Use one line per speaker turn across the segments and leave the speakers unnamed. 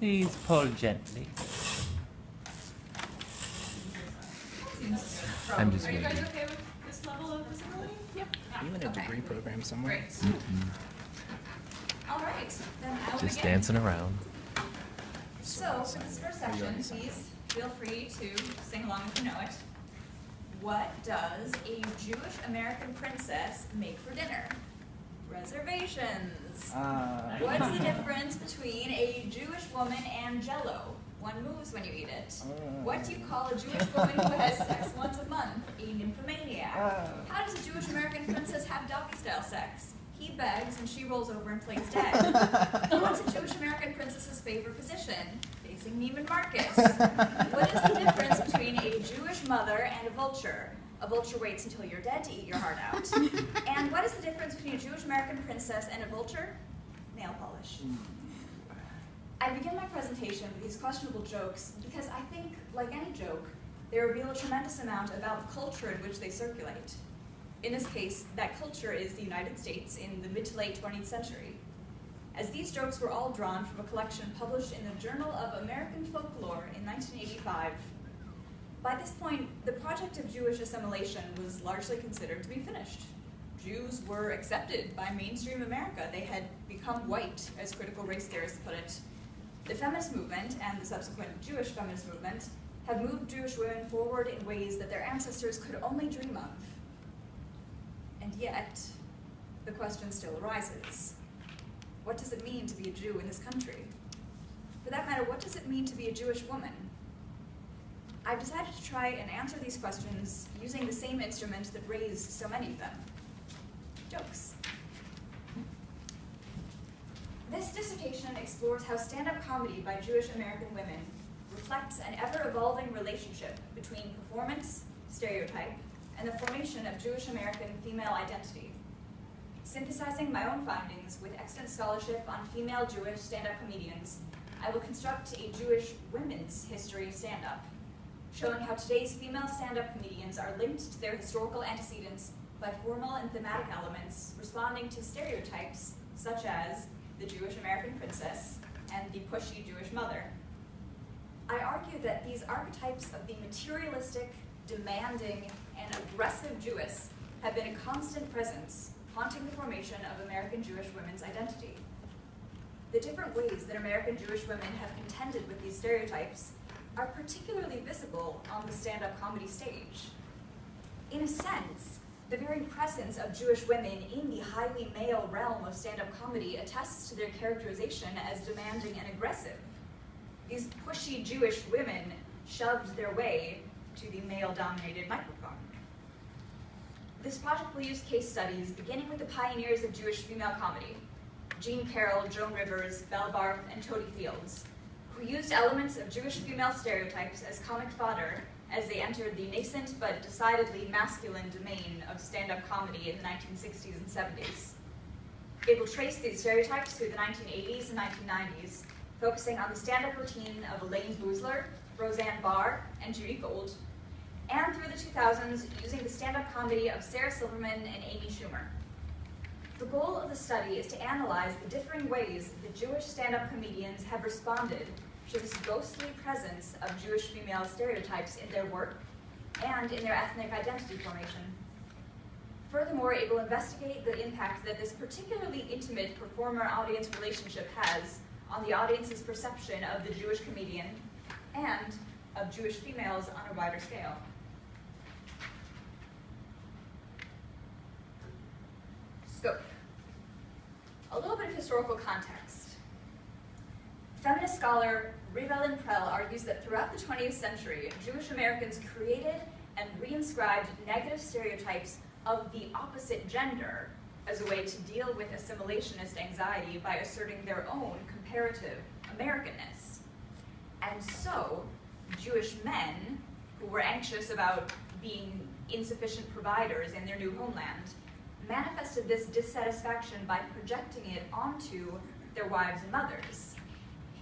Please pull gently. I'm just
Are you
waiting.
guys okay with this level of visibility? Yep.
You in a degree program somewhere?
Great.
All right, then I will
Just
begin.
dancing around.
So, for this first section, please feel free to sing along if you know it. What does a Jewish American princess make for dinner? Reservations. What's the difference between a Jewish woman and Jell-O? One moves when you eat it. What do you call a Jewish woman who has sex once a month? A nymphomaniac. How does a Jewish American princess have doggy-style sex? He begs and she rolls over and plays dead. What's a Jewish American princess's favorite position? Facing Neiman Marcus. What is the difference between a Jewish mother and a vulture? A vulture waits until you're dead to eat your heart out. And what is the difference between a Jewish American princess and a vulture? Nail polish. I begin my presentation with these questionable jokes because I think, like any joke, they reveal a tremendous amount about the culture in which they circulate. In this case, that culture is the United States in the mid to late 20th century. As these jokes were all drawn from a collection published in the Journal of American Folklore in 1985. By this point, the project of Jewish assimilation was largely considered to be finished. Jews were accepted by mainstream America. They had become white, as critical race theorists put it. The feminist movement and the subsequent Jewish feminist movement have moved Jewish women forward in ways that their ancestors could only dream of. And yet, the question still arises. What does it mean to be a Jew in this country? For that matter, what does it mean to be a Jewish woman? I've decided to try and answer these questions using the same instrument that raised so many of them: jokes. This dissertation explores how stand-up comedy by Jewish American women reflects an ever-evolving relationship between performance, stereotype, and the formation of Jewish American female identity. Synthesizing my own findings with extant scholarship on female Jewish stand-up comedians, I will construct a Jewish women's history of stand-up, showing how today's female stand-up comedians are linked to their historical antecedents by formal and thematic elements responding to stereotypes such as the Jewish American princess and the pushy Jewish mother. I argue that these archetypes of the materialistic, demanding, and aggressive Jewess have been a constant presence haunting the formation of American Jewish women's identity. The different ways that American Jewish women have contended with these stereotypes are particularly visible on the stand-up comedy stage. In a sense, the very presence of Jewish women in the highly male realm of stand-up comedy attests to their characterization as demanding and aggressive. These pushy Jewish women shoved their way to the male-dominated microphone. This project will use case studies beginning with the pioneers of Jewish female comedy, Jean Carroll, Joan Rivers, Belle Barth, and Toady Fields, who used elements of Jewish female stereotypes as comic fodder as they entered the nascent but decidedly masculine domain of stand-up comedy in the 1960s and 70s. It will trace these stereotypes through the 1980s and 1990s, focusing on the stand-up routine of Elaine Boozler, Roseanne Barr, and Judy Gold, and through the 2000s using the stand-up comedy of Sarah Silverman and Amy Schumer. The goal of the study is to analyze the differing ways that Jewish stand-up comedians have responded to this ghostly presence of Jewish female stereotypes in their work and in their ethnic identity formation. Furthermore, it will investigate the impact that this particularly intimate performer-audience relationship has on the audience's perception of the Jewish comedian and of Jewish females on a wider scale. Scope. A little bit of historical context. Feminist scholar Rivelin Prell argues that throughout the 20th century, Jewish Americans created and reinscribed negative stereotypes of the opposite gender as a way to deal with assimilationist anxiety by asserting their own comparative Americanness. And so, Jewish men, who were anxious about being insufficient providers in their new homeland, manifested this dissatisfaction by projecting it onto their wives and mothers.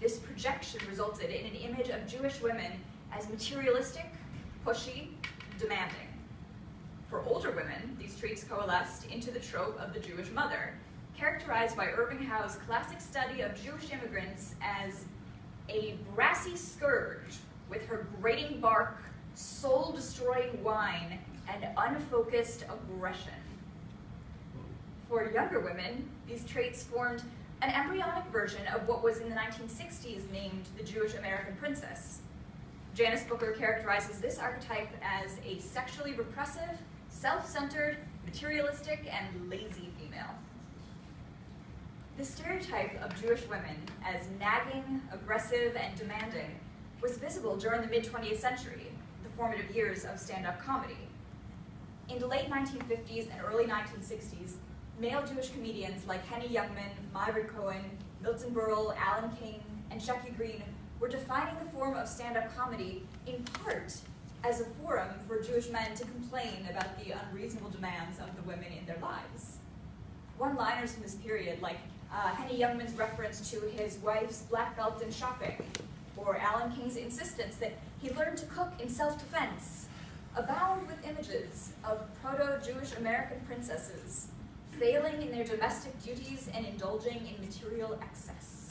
This projection resulted in an image of Jewish women as materialistic, pushy, demanding. For older women, these traits coalesced into the trope of the Jewish mother, characterized by Irving Howe's classic study of Jewish immigrants as a brassy scourge with her grating bark, soul-destroying whine, and unfocused aggression. For younger women, these traits formed an embryonic version of what was in the 1960s named the Jewish American princess. Janice Booker characterizes this archetype as a sexually repressive, self-centered, materialistic, and lazy female. The stereotype of Jewish women as nagging, aggressive, and demanding was visible during the mid-20th century, the formative years of stand-up comedy. In the late 1950s and early 1960s, male Jewish comedians like Henny Youngman, Myron Cohen, Milton Berle, Alan King, and Shecky Greene were defining the form of stand-up comedy in part as a forum for Jewish men to complain about the unreasonable demands of the women in their lives. One-liners from this period, like Henny Youngman's reference to his wife's black belt in shopping, or Alan King's insistence that he learned to cook in self-defense, abound with images of proto-Jewish American princesses failing in their domestic duties and indulging in material excess.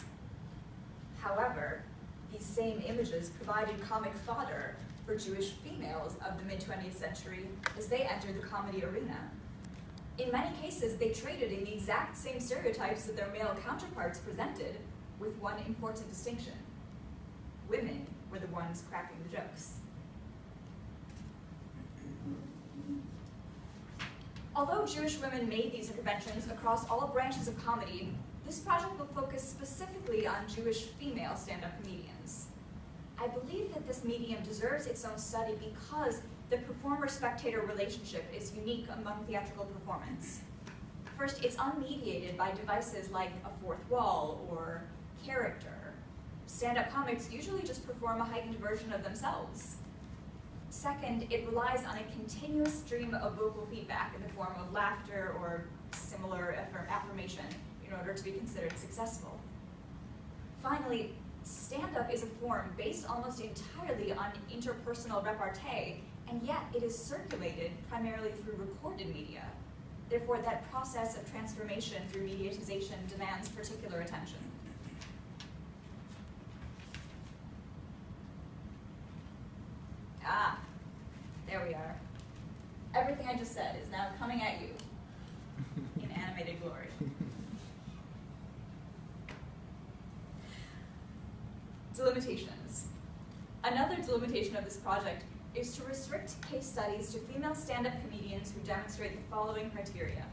However, these same images provided comic fodder for Jewish females of the mid-20th century as they entered the comedy arena. In many cases, they traded in the exact same stereotypes that their male counterparts presented, with one important distinction. Women were the ones cracking the jokes. Although Jewish women made these interventions across all branches of comedy, this project will focus specifically on Jewish female stand-up comedians. I believe that this medium deserves its own study because the performer-spectator relationship is unique among theatrical performance. First, it's unmediated by devices like a fourth wall or character. Stand-up comics usually just perform a heightened version of themselves. Second, it relies on a continuous stream of vocal feedback in the form of laughter or similar affirmation in order to be considered successful. Finally, stand-up is a form based almost entirely on interpersonal repartee, and yet it is circulated primarily through recorded media. Therefore, that process of transformation through mediatization demands particular attention. Ah, there we are. Everything I just said is now coming at you in animated glory. Delimitations. Another delimitation of this project is to restrict case studies to female stand-up comedians who demonstrate the following criteria.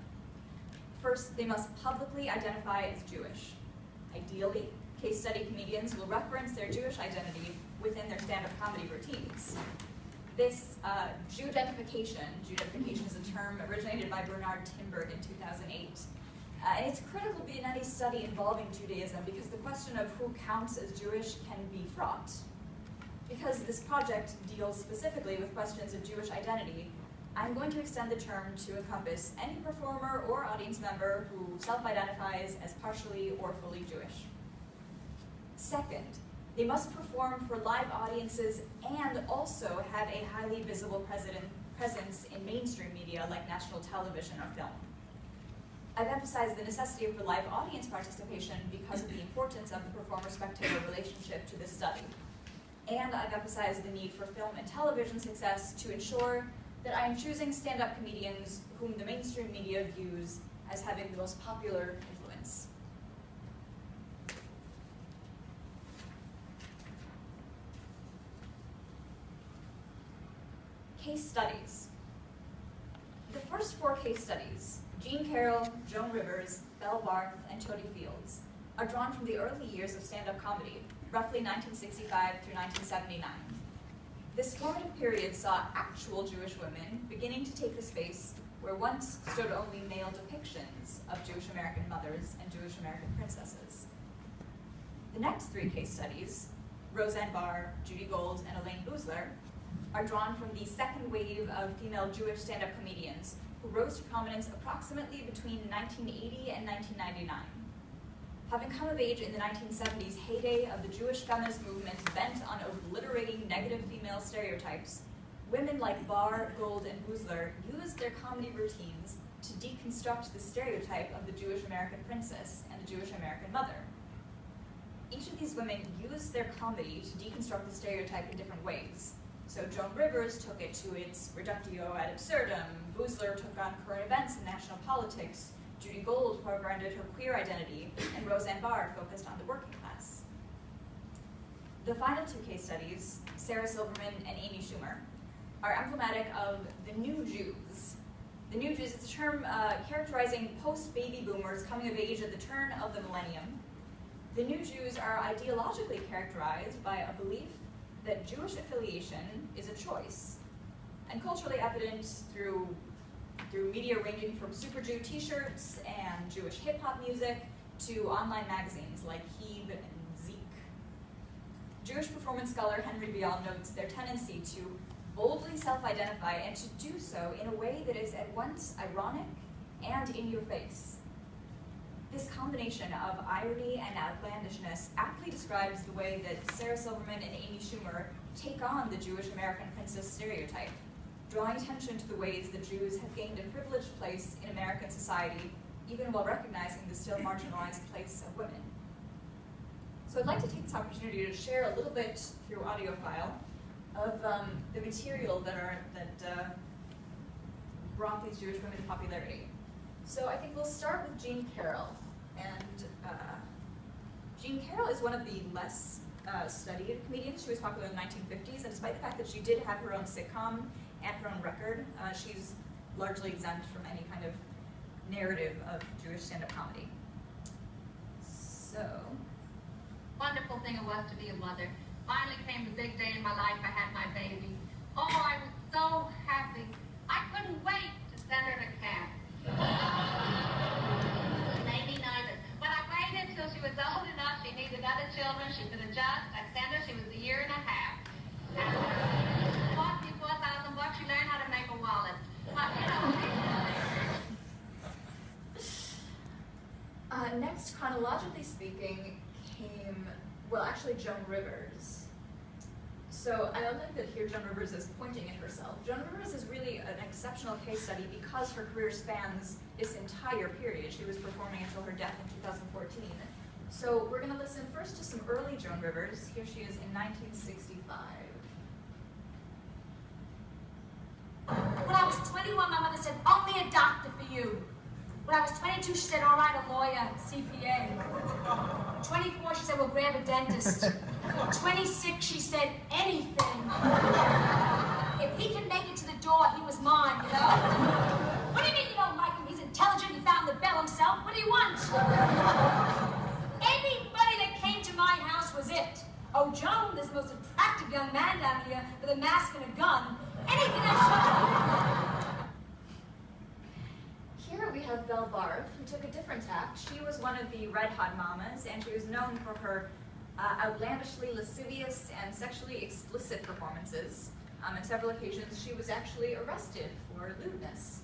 First, they must publicly identify as Jewish. Ideally, case study comedians will reference their Jewish identity within their stand-up comedy routines. This Jewdentification is a term originated by Bernard Timbert in 2008. And it's critical in any study involving Judaism because the question of who counts as Jewish can be fraught. Because this project deals specifically with questions of Jewish identity, I'm going to extend the term to encompass any performer or audience member who self-identifies as partially or fully Jewish. Second, they must perform for live audiences and also have a highly visible presence in mainstream media like national television or film. I've emphasized the necessity for live audience participation because of the importance of the performer-spectator relationship to this study. And I've emphasized the need for film and television success to ensure that I am choosing stand-up comedians whom the mainstream media views as having the most popular influence. Case studies. The first 4 case studies, Jean Carroll, Joan Rivers, Belle Barth, and Toady Fields, are drawn from the early years of stand-up comedy, roughly 1965 through 1979. This formative period saw actual Jewish women beginning to take the space where once stood only male depictions of Jewish American mothers and Jewish American princesses. The next 3 case studies, Roseanne Barr, Judy Gold, and Elaine Boosler, are drawn from the second wave of female Jewish stand-up comedians who rose to prominence approximately between 1980 and 1999. Having come of age in the 1970s heyday of the Jewish feminist movement bent on obliterating negative female stereotypes, women like Barr, Gold, and Boosler used their comedy routines to deconstruct the stereotype of the Jewish American princess and the Jewish American mother. each of these women used their comedy to deconstruct the stereotype in different ways. So Joan Rivers took it to its reductio ad absurdum, Boosler took on current events and national politics, Judy Gold foregrounded her queer identity, and Roseanne Barr focused on the working class. The final two case studies, Sarah Silverman and Amy Schumer, are emblematic of the new Jews. The new Jews is a term characterizing post-baby boomers coming of age at the turn of the millennium. The new Jews are ideologically characterized by a belief that Jewish affiliation is a choice, and culturally evident through media ranging from Super Jew t-shirts and Jewish hip-hop music to online magazines like Heeb and Zeke. Jewish performance scholar Henry Bial notes their tendency to boldly self-identify and to do so in a way that is at once ironic and in your face. This combination of irony and outlandishness aptly describes the way that Sarah Silverman and Amy Schumer take on the Jewish American princess stereotype, drawing attention to the ways that Jews have gained a privileged place in American society, even while recognizing the still marginalized place of women. So I'd like to take this opportunity to share a little bit through audio file of the material that brought these Jewish women to popularity. So I think we'll start with Jean Carroll. And Jean Carroll is one of the less studied comedians. She was popular in the 1950s, and despite the fact that she did have her own sitcom and her own record, she's largely exempt from any kind of narrative of Jewish stand-up comedy. So,
wonderful thing it was to be a mother. Finally came the big day in my life. I had my baby. Oh, I was so happy. I couldn't wait to send her to camp. Maybe neither. When I waited till she was old enough, she needed other children, she could adjust. I sent her, she was a year and a half. And cost me $4,000, she learned how to make a wallet. But, you know.
Next, chronologically speaking, came, well, actually Joan Rivers. So I don't think that here Joan Rivers is pointing at herself. Joan Rivers is really an exceptional case study because her career spans this entire period. She was performing until her death in 2014. So we're going to listen first to some early Joan Rivers. Here she is in 1965.
When I was 21, my mother said, only a doctor for you. When I was 22, she said, all right, a lawyer, CPA. 24, she said, well, grab a dentist. 26, she said, anything. If he can make it to the door, he was mine, you know? What do you mean you don't like him? He's intelligent, he found the bell himself. What do you want? Anybody that came to my house was it. Oh, Joan, this most attractive young man down here with a mask and a gun. Anything else?
Here we have Belle Barth, who took a different tack. She was one of the Red Hot Mamas, and she was known for her outlandishly lascivious and sexually explicit performances. On several occasions, she was actually arrested for lewdness.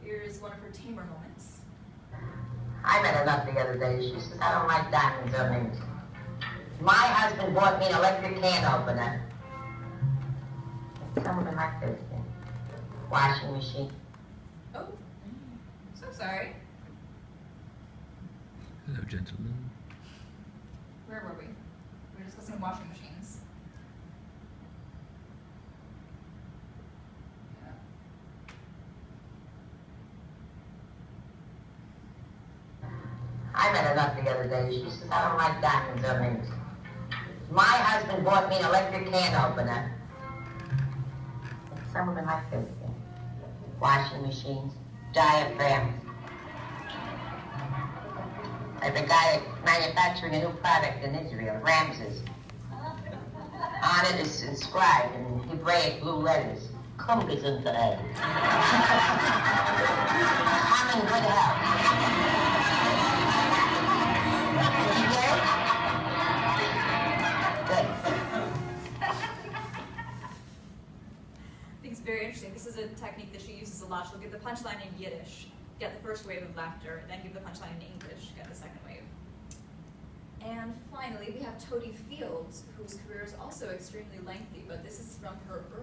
Here's one of her tamer moments.
I met her up the other day. She says, I don't like diamonds or rings. My husband bought me an electric can opener. Someone like this thing. Washing machine.
Oh, so sorry.
Hello, gentlemen.
Where were we? We were discussing washing machines. Yeah.
I met her up the other day. She says, I don't like diamonds or rings. My husband bought me an electric can opener. Some of them like this thing. Washing machines, diaphragms. Like the guy manufacturing a new product in Israel, Ramses. On it is inscribed in Hebraic blue letters, Kum gesundheit. I'm in good health. You get it? Good.
I think it's very interesting. This is a technique that she uses a lot. She'll give the punchline in Yiddish, get the first wave of laughter, then give the punchline in English, get the second wave. And finally, we have Toady Fields, whose career is also extremely lengthy, but this is from her